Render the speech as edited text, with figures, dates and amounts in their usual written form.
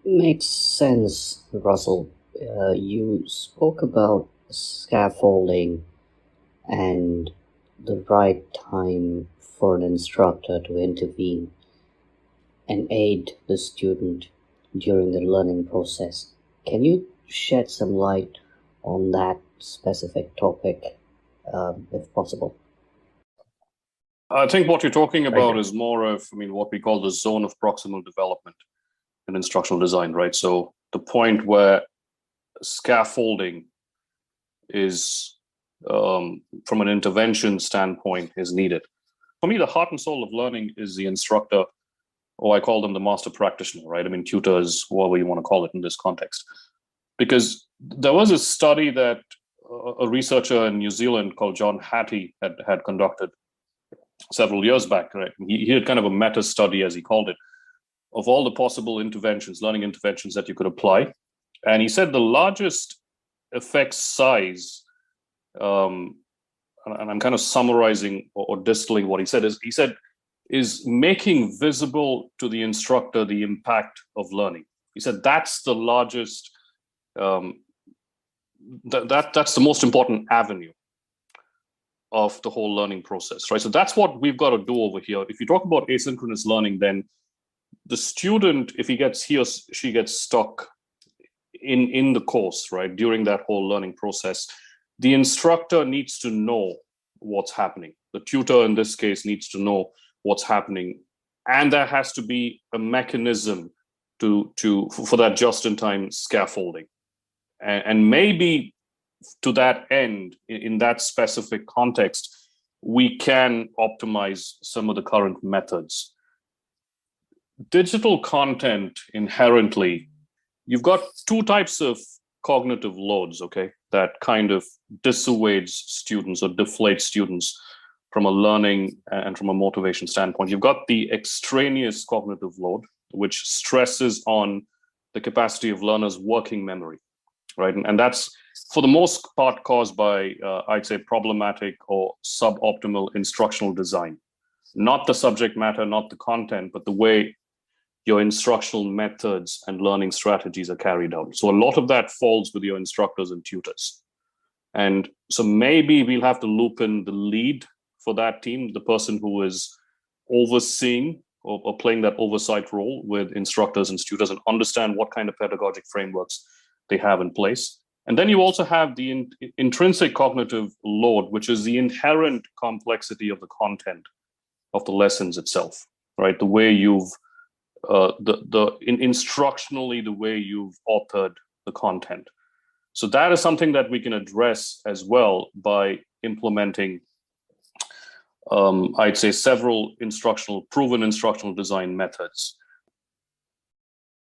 Makes sense, Russell. You spoke about scaffolding and the right time for an instructor to intervene and aid the student during the learning process. Can you shed some light on that specific topic, if possible? I think what you're talking about is more of, what we call the zone of proximal development in instructional design, right? So the point where scaffolding is, from an intervention standpoint, is needed. For me, the heart and soul of learning is the instructor, or I call them the master practitioner, right? Tutors, whatever you want to call it in this context. Because there was a study that a researcher in New Zealand called John Hattie had conducted several years back, right? He had kind of a meta study, as he called it, of all the possible interventions, learning interventions that you could apply. And he said the largest effect size, and I'm kind of summarizing or distilling what he said, is making visible to the instructor the impact of learning. He said that's the largest, that's the most important avenue of the whole learning process, right? So that's what we've got to do over here. If you talk about asynchronous learning, then the student, if he or she gets stuck in the course, right, during that whole learning process, the instructor needs to know what's happening. The tutor, in this case, needs to know what's happening. And there has to be a mechanism for that just-in-time scaffolding. And maybe to that end, in that specific context, we can optimize some of the current methods. Digital content inherently, you've got two types of cognitive loads, okay, that kind of dissuades students or deflates students from a learning and from a motivation standpoint. You've got the extraneous cognitive load, which stresses on the capacity of learners' working memory, right? And that's, for the most part, caused by, I'd say, problematic or suboptimal instructional design. Not the subject matter, not the content, but the way your instructional methods and learning strategies are carried out. So a lot of that falls with your instructors and tutors. And so maybe we'll have to loop in the lead for that team, the person who is overseeing or playing that oversight role with instructors and tutors, and understand what kind of pedagogic frameworks they have in place. And then you also have the intrinsic cognitive load, which is the inherent complexity of the content of the lessons itself, right? The way you've instructionally, the way you've authored the content. So that is something that we can address as well by implementing, I'd say, several proven instructional design methods.